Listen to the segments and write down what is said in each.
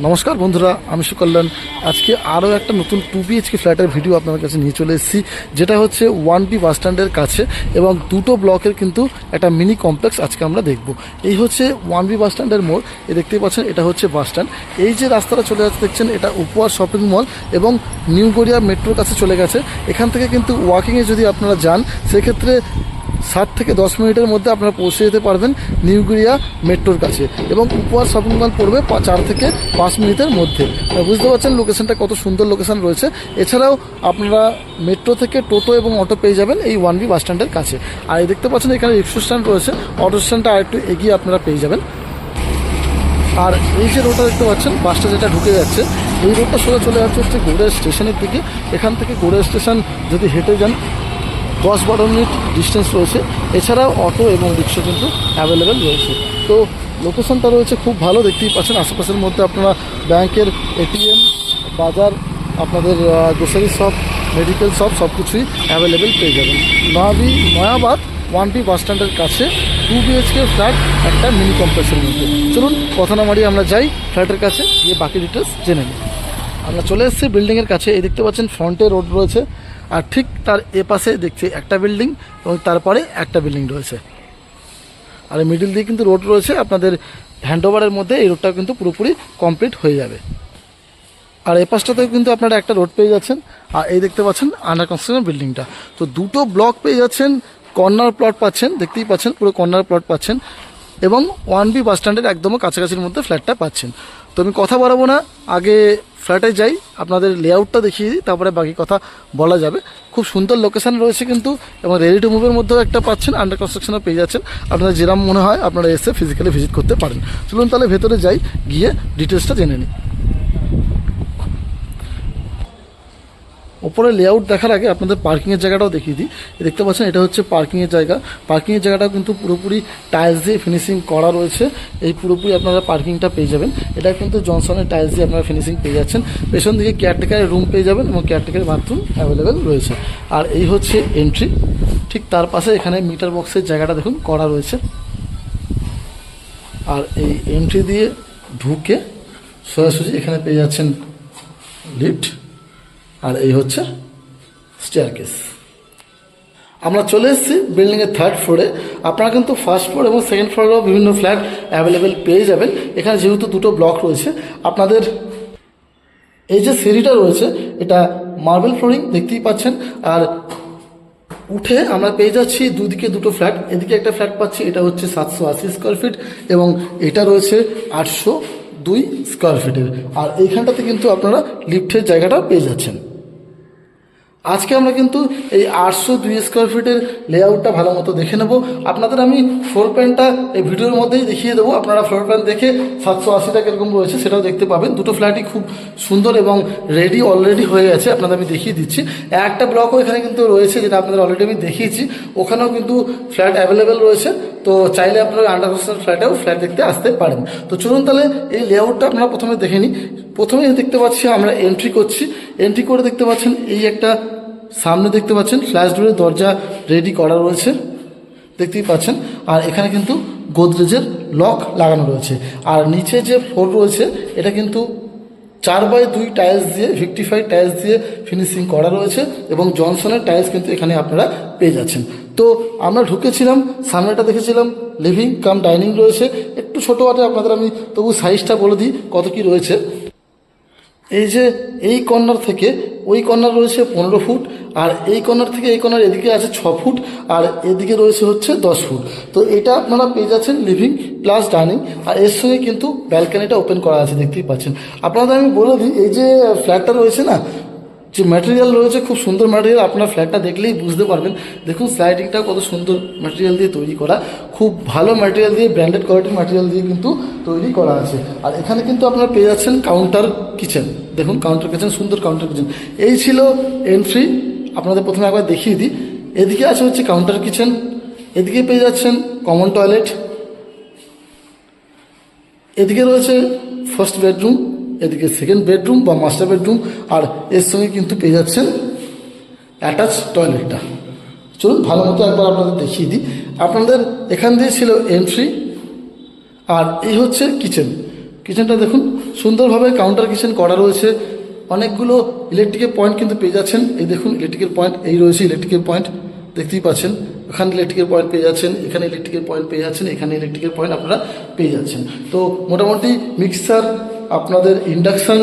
নমস্কার বন্ধুরা, আমি সুকল্যাণ। আজকে আরও একটা নতুন 2BHK ফ্ল্যাটের ভিডিও আপনার কাছে নিয়ে চলে এসেছি, যেটা হচ্ছে 1B বাস স্ট্যান্ডের কাছে এবং দুটো ব্লকের কিন্তু একটা মিনি কমপ্লেক্স আজকে আমরা দেখব। এই হচ্ছে 1B বাস স্ট্যান্ডের মোড়। দেখতে পাচ্ছেন এটা হচ্ছে বাস স্ট্যান্ড। এই যে রাস্তাটা চলে যাচ্ছে দেখছেন, এটা উপহার শপিং মল এবং নিউ গড়িয়া মেট্রোর কাছে চলে গেছে। এখান থেকে কিন্তু ওয়াকিংয়ে যদি আপনারা যান, সেক্ষেত্রে 7 থেকে 10 মিনিটের মধ্যে আপনারা পৌঁছে যেতে পারবেন নিউ গড়িয়া মেট্রোর কাছে এবং উপহার শপিং মল পড়বে 4 থেকে 5 মিনিটের মধ্যে। বুঝতে পারছেন লোকেশনটা কত সুন্দর লোকেশন রয়েছে। এছাড়াও আপনারা মেট্রো থেকে টোটো এবং অটো পেয়ে যাবেন এই 1B বাস স্ট্যান্ডের কাছে। আর এই দেখতে পাচ্ছেন এখানে রিক্সা স্ট্যান্ড রয়েছে, অটো স্ট্যান্ডটা আরেকটু এগিয়ে আপনারা পেয়ে যাবেন। আর এই যে রোডটা দেখতে পাচ্ছেন, বাসটা যেটা ঢুকে যাচ্ছে, এই রোডটা সোজা চলে যাচ্ছে হচ্ছে গড়িয়া স্টেশনের দিকে। এখান থেকে গড়িয়া স্টেশন যদি হেঁটে যান 10-12 মিনিট ডিস্টেন্স রয়েছে। এছাড়াও অটো এবং রিক্সা কিন্তু অ্যাভেলেবেল রয়েছে। তো লোকেশনটা রয়েছে খুব ভালো, দেখতেই পাচ্ছেন। আশেপাশের মধ্যে আপনারা ব্যাংকের এটিএম, বাজার, আপনাদের গ্রোসারি শপ, মেডিকেল শপ সব কিছুই অ্যাভেলেবেল পেয়ে যাবেন। নয়াবাদ 1B বাস স্ট্যান্ডের কাছে 2BHK ফ্ল্যাট, একটা মিনি কমপ্লেক্সের মধ্যে। চলুন কথা না মারিয়ে আমরা যাই ফ্ল্যাটের কাছে, গিয়ে বাকি ডিটেলস জেনে নিই। আমরা চলে এসেছি বিল্ডিংয়ের কাছে। এই দেখতে পাচ্ছেন ফ্রন্টে রোড রয়েছে, আর ঠিক তার এপাশে দেখছি একটা বিল্ডিং এবং তারপরে একটা বিল্ডিং রয়েছে। আর মিডিল দিয়ে কিন্তু রোড রয়েছে। আপনাদের হ্যান্ডওভারের মধ্যে এই রোডটা কিন্তু পুরোপুরি কমপ্লিট হয়ে যাবে। আর এই পাশটাতেও কিন্তু আপনারা একটা রোড পেয়ে যাচ্ছেন। আর এই দেখতে পাচ্ছেন আন্ডার কনস্ট্রাকশন বিল্ডিংটা। তো দুটো ব্লক পেয়ে যাচ্ছেন, কর্নার প্লট পাচ্ছেন, দেখতেই পাচ্ছেন পুরো কর্নার প্লট পাচ্ছেন এবং 1B বাস স্ট্যান্ডের একদমও কাছাকাছির মধ্যে ফ্ল্যাটটা পাচ্ছেন। তো আমি কথা বাড়াবো না, আগে ফ্ল্যাটে যাই, আপনাদের লেআউটটা দেখিয়ে দিই, তারপরে বাকি কথা বলা যাবে। খুব সুন্দর লোকেশান রয়েছে কিন্তু, এবং রেডি টু মুভের মধ্যেও একটা পাচ্ছেন, আন্ডার কনস্ট্রাকশনও পেয়ে যাচ্ছেন। আপনাদের যেরকম মনে হয় আপনারা এসে ফিজিক্যালি ভিজিট করতে পারেন। চলুন তাহলে ভেতরে যাই, গিয়ে ডিটেলসটা জেনে নিই। ওপরে লেআউট দেখার আগে আপনাদের পার্কিংয়ের জায়গাটাও দেখিয়ে দিই। দেখতে পাচ্ছেন এটা হচ্ছে পার্কিংয়ের জায়গা। পার্কিংয়ের জায়গাটাও কিন্তু পুরোপুরি টাইলস দিয়ে ফিনিশিং করা রয়েছে। এই পুরোপুরি আপনারা পার্কিংটা পেয়ে যাবেন। এটা কিন্তু জনসনের টাইলস দিয়ে আপনারা ফিনিশিং পেয়ে যাচ্ছেন। পেছন দিকে কেয়ারটেকারের রুম পেয়ে যাবেন এবং কেয়ারটেকারের বাথরুম অ্যাভেলেবেল রয়েছে। আর এই হচ্ছে এন্ট্রি। ঠিক তার পাশে এখানে মিটার বক্সের জায়গাটা দেখুন করা রয়েছে। আর এই এন্ট্রি দিয়ে ঢুকে সোজাসুজি এখানে পেয়ে যাচ্ছেন লিফট। আর এই হচ্ছে স্টেয়ারকেস। আমরা চলে এসেছি বিল্ডিংয়ের 3rd ফ্লোরে। আপনারা কিন্তু 1st ফ্লোর এবং 2nd ফ্লোরেও বিভিন্ন ফ্ল্যাট অ্যাভেলেবেল পেয়ে যাবেন। এখানে যেহেতু দুটো ব্লক রয়েছে, আপনাদের এই যে সিঁড়িটা রয়েছে এটা মার্বেল ফ্লোরিং দেখতেই পাচ্ছেন। আর উঠে আমরা পেয়ে যাচ্ছি দুদিকে দুটো ফ্ল্যাট। এদিকে একটা ফ্ল্যাট পাচ্ছি, এটা হচ্ছে 780 স্কোয়ার ফিট এবং এটা রয়েছে 802 স্কোয়ার ফিটের। আর এইখানটাতে কিন্তু আপনারা লিফটের জায়গাটা পেয়ে যাচ্ছেন। আজকে আমরা কিন্তু এই 802 স্কোয়ার ফিটের লেআউটটা ভালো মতো দেখে নেব। আপনাদের আমি ফ্লোর প্ল্যানটা এই ভিডিওর মধ্যেই দেখিয়ে দেবো। আপনারা ফ্লোর প্ল্যান দেখে 780টা কীরকম রয়েছে সেটাও দেখতে পাবেন। দুটো ফ্ল্যাটই খুব সুন্দর এবং রেডি অলরেডি হয়ে গেছে, আপনাদের আমি দেখিয়ে দিচ্ছি। একটা ব্লকও এখানে কিন্তু রয়েছে, যেটা আপনাদের অলরেডি আমি দেখিয়েছি। ওখানেও কিন্তু ফ্ল্যাট অ্যাভেলেবেল রয়েছে। তো চাইলে আপনারা আন্ডার কনস্ট্রাকশন ফ্ল্যাটেও ফ্ল্যাট দেখতে আসতে পারেন। তো চলুন তাহলে এই লেআউটটা আপনারা প্রথমে দেখে নিই। প্রথমে দেখতে পাচ্ছি আমরা এন্ট্রি করছি। এন্ট্রি করে দেখতে পাচ্ছেন এই একটা সামনে দেখতে পাচ্ছেন ফ্ল্যাশ ডোরের দরজা রেডি করা রয়েছে, দেখতেই পাচ্ছেন। আর এখানে কিন্তু গোদরেজের লক লাগানো রয়েছে। আর নিচে যে ফ্লোর রয়েছে এটা কিন্তু 4x2 টাইলস দিয়ে, ভিক্টিফাইড টাইলস দিয়ে ফিনিশিং করা রয়েছে এবং জনসনের টাইলস কিন্তু এখানে আপনারা পেয়ে যাচ্ছেন। তো আমরা ঢুকেছিলাম, সামনেটা দেখেছিলাম লিভিং কাম ডাইনিং রয়েছে। একটু ছোটো আটে আপনাদের আমি তবু সাইজটা বলে দিই কত কি রয়েছে। এই যে এই কর্নার থেকে ওই কর্নার রয়েছে 15 ফুট, আর এই কর্নার থেকে এই কর্নার এদিকে আছে 6 ফুট, আর এদিকে রয়েছে হচ্ছে 10 ফুট। তো এটা আপনারা পেয়ে যাচ্ছেন লিভিং প্লাস ডাইনিং। আর এর সঙ্গে কিন্তু ব্যালকানিটা ওপেন করা আছে, দেখতেই পাচ্ছেন। আপনাদের আমি বলে দিই, এই যে ফ্ল্যাটটা রয়েছে না, যে ম্যাটেরিয়াল রয়েছে খুব সুন্দর ম্যাটেরিয়াল। আপনার ফ্ল্যাটটা দেখলেই বুঝতে পারবেন। দেখুন স্লাইডিংটা কত সুন্দর ম্যাটেরিয়াল দিয়ে তৈরি করা, খুব ভালো ম্যাটেরিয়াল দিয়ে, ব্র্যান্ডেড কোয়ালিটির ম্যাটেরিয়াল দিয়ে কিন্তু তৈরি করা আছে। আর এখানে কিন্তু আপনারা পেয়ে যাচ্ছেন কাউন্টার কিচেন। দেখুন কাউন্টার কিচেন, সুন্দর কাউন্টার কিচেন। এই ছিল এন্ট্রি। আপনাদের প্রথমে একবার দেখিয়ে দিই। এদিকে আছে হচ্ছে কাউন্টার কিচেন, এদিকে পেয়ে যাচ্ছেন কমন টয়লেট, এদিকে রয়েছে ফার্স্ট বেডরুম, এদিকে সেকেন্ড বেডরুম বা মাস্টার বেডরুম। আর এর সঙ্গে কিন্তু পেয়ে যাচ্ছেন অ্যাটাচ টয়লেটটা। চলুন ভালো মতো একবার আপনাদের দেখিয়ে দিই। আপনাদের এখান দিয়ে ছিল এন্ট্রি, আর এই হচ্ছে কিচেন। কিচেনটা দেখুন সুন্দরভাবে কাউন্টার কিচেন করা রয়েছে, অনেকগুলো ইলেকট্রিকের পয়েন্ট কিন্তু পেয়ে যাচ্ছেন। এই দেখুন ইলেকট্রিকের পয়েন্ট, এই রয়েছে ইলেকট্রিকের পয়েন্ট, দেখতেই পাচ্ছেন। এখানে ইলেকট্রিকের পয়েন্ট পেয়ে যাচ্ছেন, এখানে ইলেকট্রিকের পয়েন্ট পেয়ে যাচ্ছেন, এখানে ইলেকট্রিকের পয়েন্ট আপনারা পেয়ে যাচ্ছেন। তো মোটামুটি মিক্সার, আপনাদের ইন্ডাকশান,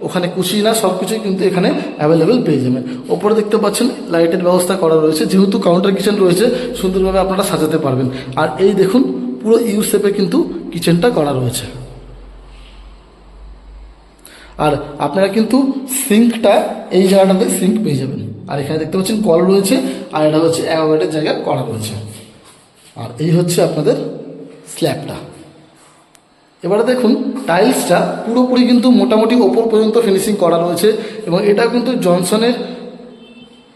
ওখানে কুচিনা সব কিছুই কিন্তু এখানে অ্যাভেলেবেল পেয়ে যাবেন। ওপরে দেখতে পাচ্ছেন লাইটের ব্যবস্থা করা রয়েছে, যেহেতু কাউন্টার কিচেন রয়েছে সুন্দরভাবে আপনারা সাজাতে পারবেন। আর এই দেখুন পুরো ইউ শেপে কিন্তু কিচেনটা করা রয়েছে। আর আপনারা কিন্তু সিঙ্কটা এই জায়গাটাতে সিঙ্ক পেয়ে যাবেন। আর এখানে দেখতে পাচ্ছেন কল রয়েছে, আর এটা হচ্ছে অ্যাকোয়াগার্ডের জায়গা করা রয়েছে। আর এই হচ্ছে আপনাদের স্ল্যাবটা। এবারে দেখুন টাইলসটা পুরোপুরি কিন্তু মোটামুটি ওপর পর্যন্ত ফিনিশিং করা রয়েছে, এবং এটা কিন্তু জনসনের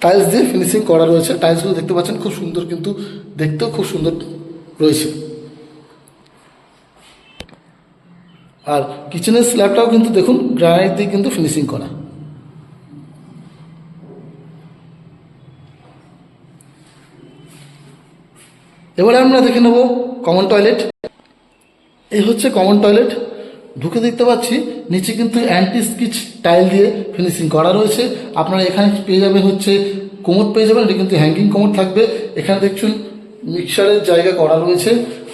টাইলস দিয়ে ফিনিশিং করা রয়েছে। টাইলসগুলো দেখতে পাচ্ছেন খুব সুন্দর, কিন্তু দেখতেও খুব সুন্দর রয়েছে। আর কিচেনের স্ল্যাবটাও কিন্তু দেখুন গ্রানাইট দিয়ে কিন্তু ফিনিশিং করা। এবারে আমরা দেখে নেব কমন টয়লেট। এই হচ্ছে কমন টয়লেট। ঢুকে দেখতে পাচ্ছি নিচে কিন্তু অ্যান্টি স্কিচ টাইল দিয়ে ফিনিশিং করা রয়েছে। আপনারা এখানে পেয়ে যাবেন হচ্ছে কোমোড পেয়ে যাবেন, এটা কিন্তু হ্যাঙ্গিং কোমোড থাকবে। এখানে দেখছেন মিক্সারের জায়গা করা রয়েছে,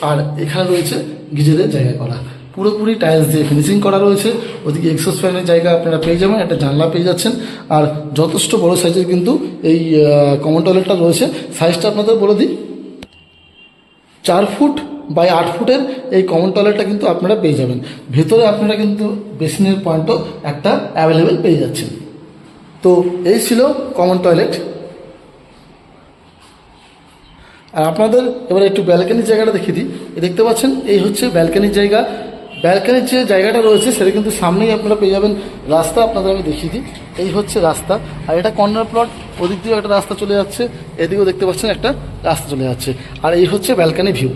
আর এখানে রয়েছে গিজারের জায়গা করা। পুরোপুরি টাইলস দিয়ে ফিনিশিং করা রয়েছে। ওদিকে এক্সস্ট ফ্যানের জায়গা আপনারা পেয়ে যাবেন, একটা জানলা পেয়ে যাচ্ছেন। আর যথেষ্ট বড় সাইজের কিন্তু এই কমন টয়লেটটা রয়েছে। সাইজটা আপনাদের বলে দিই, 4 ফুট বাই 8 ফুটের এই কমন টয়লেটটা কিন্তু আপনারা পেয়ে যাবেন। ভেতরে আপনারা কিন্তু বেসিনের পয়েন্টও একটা অ্যাভেলেবেল পেয়ে যাচ্ছেন। তো এই ছিল কমন টয়লেট। আর আপনাদের এবার একটু ব্যালকানির জায়গাটা দেখিয়ে দিই। দেখতে পাচ্ছেন এই হচ্ছে ব্যালকানির জায়গা। ব্যালকানির যে জায়গাটা রয়েছে সেটা কিন্তু সামনেই আপনারা পেয়ে যাবেন রাস্তা। আপনাদের আমি দেখিয়ে দিই, এই হচ্ছে রাস্তা। আর এটা কর্নার প্লট, ওদিক দিয়েও একটা রাস্তা চলে যাচ্ছে, এদিকেও দেখতে পাচ্ছেন একটা রাস্তা চলে যাচ্ছে। আর এই হচ্ছে ব্যালকানি ভিউ,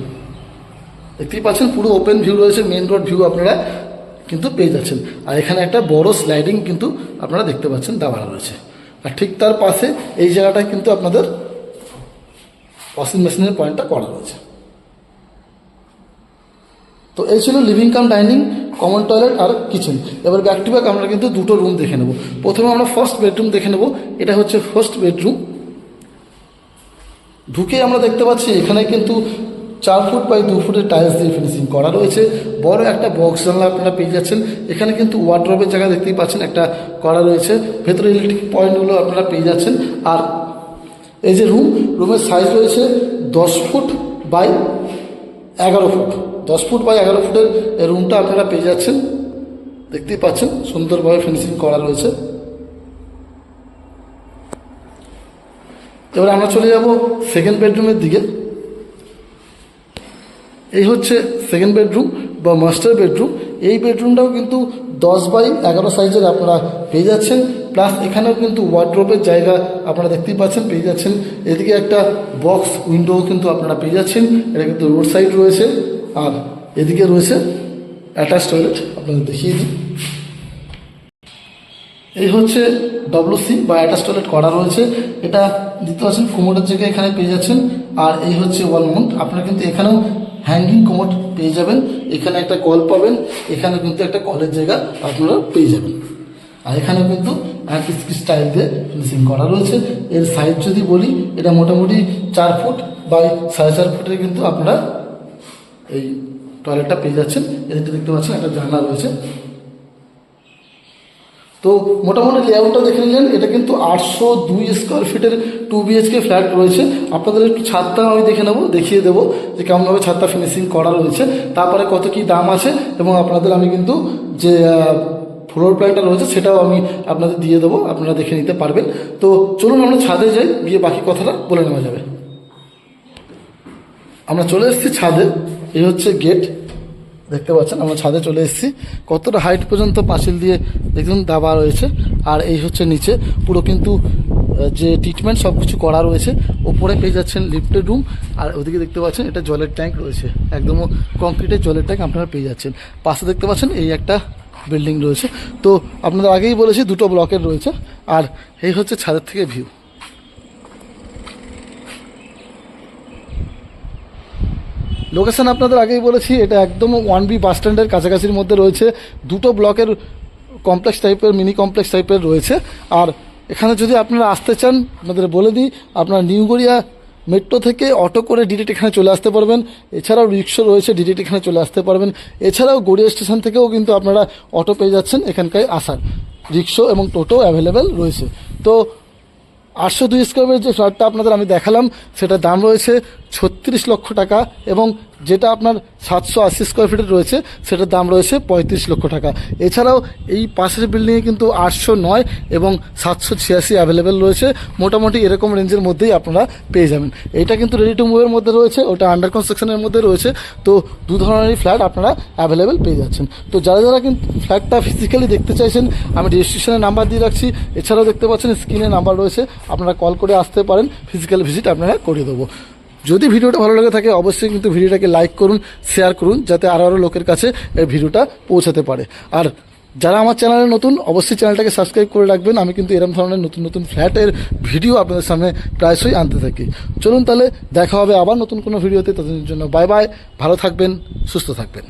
দেখতেই পাচ্ছেন পুরো ওপেন ভিউ রয়েছে, মেন রোড ভিউ আপনারা কিন্তু পেয়ে যাচ্ছেন। আর এখানে একটা বড় স্লাইডিং কিন্তু আপনারা দেখতে পাচ্ছেন দেওয়া রয়েছে। আর ঠিক তার পাশে এই জায়গাটা কিন্তু আপনাদের ওয়াশিং মেশিনের পয়েন্টটা করা রয়েছে। তো এই ছিল living cum dining, common toilet আর কিচেন। এবার ব্যাক টু ব্যাক আমরা কিন্তু দুটো রুম দেখে নেব। প্রথমে আমরা ফার্স্ট বেডরুম দেখে নেব। এটা হচ্ছে ফার্স্ট বেডরুম। ঢুকে আমরা দেখতে পাচ্ছি এখানে কিন্তু 4 ফুট বাই 2 ফুটের টাইলস দিয়ে ফিনিশিং করা রয়েছে। বড় একটা বক্স জানলা আপনারা পেয়ে যাচ্ছেন। এখানে কিন্তু ওয়ার্ড্রোবের জায়গা দেখতেই পাচ্ছেন একটা করা রয়েছে। ভেতরে ইলেকট্রিক পয়েন্টগুলো আপনারা পেয়ে যাচ্ছেন। আর এই যে রুমের সাইজ রয়েছে 10 foot by 11 foot. 10 foot by 11 ফুটের এই রুমটা আপনারা পেয়ে যাচ্ছেন, দেখতেই পাচ্ছেন সুন্দরভাবে ফিনিশিং করা রয়েছে। এবার আমরা চলে যাব সেকেন্ড বেডরুমের দিকে। এই হচ্ছে সেকেন্ড বেডরুম বা মাস্টার বেডরুম। এই বেডরুমটাও কিন্তু 10 বাই 11 সাইজের আপনারা পেয়ে যাচ্ছেন। প্লাস এখানেও কিন্তু ওয়ার্ড্রোবের জায়গা আপনারা দেখতেই পাচ্ছেন পেয়ে যাচ্ছেন। এদিকে একটা বক্স উইন্ডো কিন্তু আপনারা পেয়ে যাচ্ছেন, এটা কিন্তু রোড সাইড রয়েছে। আর এদিকে রয়েছে অ্যাটাচ টয়লেট, আপনাদের দেখিয়ে দিই। এই হচ্ছে WC বা অ্যাটাচ টয়লেট করা রয়েছে। এটা দেখতে পাচ্ছেন কোমোডের জায়গায় এখানে পেয়ে যাচ্ছেন। আর এই হচ্ছে ওয়াল মাউন্ট। আপনারা কিন্তু এখানেও হ্যাঙ্গিং কোমোড পেয়ে যাবেন। এখানে একটা কল পাবেন, এখানে কিন্তু একটা কলের জায়গা আপনারা পেয়ে যাবেন। আর এখানেও কিন্তু অ্যান্টি স্কিচ টাইল দিয়ে ফিনিশিং করা রয়েছে। এর সাইজ যদি বলি, এটা মোটামুটি 4 ফুট বাই 4.5 ফুটের কিন্তু আপনারা এই টয়লেটটা পেয়ে যাচ্ছেন। এদিকে দেখতে পাচ্ছেন একটা জানলা রয়েছে। তো মোটামুটি লেআউটটা দেখে নিলেন। এটা কিন্তু 802 স্কোয়ার ফিটের 2 BHK ফ্ল্যাট রয়েছে। আপনাদের একটু ছাদটা আমি দেখিয়ে দেবো যে কেমনভাবে ছাদটা ফিনিশিং করা রয়েছে, তারপরে কত কি দাম আছে, এবং আপনাদের আমি কিন্তু যে ফ্লোর প্ল্যানটা রয়েছে সেটাও আমি আপনাদের দিয়ে দেবো, আপনারা দেখে নিতে পারবেন। তো চলুন আমরা ছাদে যাই, গিয়ে বাকি কথাটা বলে নেওয়া যাবে। আমরা চলে এসেছি ছাদে। এই হচ্ছে গেট, দেখতে পাচ্ছেন আমরা ছাদে চলে এসেছি। কতটা হাইট পর্যন্ত পাঁচিল দিয়ে দেখুন দেওয়া রয়েছে। আর এই হচ্ছে নিচে পুরো কিন্তু যে ট্রিটমেন্ট সব কিছু করা রয়েছে। ওপরে পেয়ে যাচ্ছেন লিফটের রুম। আর ওদিকে দেখতে পাচ্ছেন এটা জলের ট্যাঙ্ক রয়েছে, একদম কংক্রিটের জলের ট্যাঙ্ক আপনারা পেয়ে যাচ্ছেন। পাশে দেখতে পাচ্ছেন এই একটা বিল্ডিং রয়েছে। তো আপনাদের আগেই বলেছি 2টো ব্লকের রয়েছে। আর এই হচ্ছে ছাদের থেকে ভিউ। লোকেশন আপনাদের আগেই বলেছি, এটা একদম 1B বাস স্ট্যান্ডের কাছাকাছির মধ্যে রয়েছে। দুটো ব্লকের কমপ্লেক্স টাইপের, মিনি কমপ্লেক্স টাইপের রয়েছে। আর এখানে যদি আপনারা আসতে চান, আপনাদের বলে দিই, আপনারা নিউ গড়িয়া মেট্রো থেকে অটো করে ডিরেক্ট এখানে চলে আসতে পারবেন। এছাড়াও রিক্সা রয়েছে, ডিরেক্ট এখানে চলে আসতে পারবেন। এছাড়াও গড়িয়া স্টেশন থেকেও কিন্তু আপনারা অটো পেয়ে যাচ্ছেন এখানকায় আসার। রিক্সা এবং টোটো অ্যাভেলেবেল রয়েছে। তো 802 স্কোয়ার ফিটের যে ফ্ল্যাটটা আপনাদের আমি দেখালাম, সেটার দাম রয়েছে 36 লক্ষ টাকা, এবং যেটা আপনার 780 স্কোয়ার ফিটের রয়েছে সেটার দাম রয়েছে 35 লক্ষ টাকা। এছাড়াও এই পাশের বিল্ডিংয়ে কিন্তু 809 এবং 786 অ্যাভেলেবেল রয়েছে। মোটামুটি এরকম রেঞ্জের মধ্যেই আপনারা পেয়ে যাবেন। এটা কিন্তু রেডি টু মুভের মধ্যে রয়েছে, ওটা আন্ডার কনস্ট্রাকশনের মধ্যে রয়েছে। তো দু ধরনেরই ফ্ল্যাট আপনারা অ্যাভেলেবেল পেয়ে যাচ্ছেন। তো যারা যারা কিন্তু ফ্ল্যাটটা ফিজিক্যালি দেখতে চাইছেন, আমি রেজিস্ট্রেশনের নাম্বার দিয়ে রাখছি। এছাড়াও দেখতে পাচ্ছেন স্ক্রিনে নাম্বার রয়েছে, আপনারা কল করে আসতে পারেন, ফিজিক্যাল ভিজিট আপনারা করে দেবো। যদি ভিডিওটা ভালো লাগে থাকে অবশ্যই কিন্তু ভিডিওটাকে লাইক করুন, শেয়ার করুন, যাতে আরও লোকের কাছে এই ভিডিওটা পৌঁছাতে পারে। আর যারা আমার চ্যানেলে নতুন, অবশ্যই চ্যানেলটাকে সাবস্ক্রাইব করে রাখবেন। আমি কিন্তু এরকম ধরনের নতুন নতুন ফ্ল্যাটের ভিডিও আপনাদের সামনে প্রায়শই আনতে থাকি। চলুন তাহলে দেখা হবে আবার নতুন কোনো ভিডিওতে। ততদিনের জন্য বাই বাই, ভালো থাকবেন, সুস্থ থাকবেন।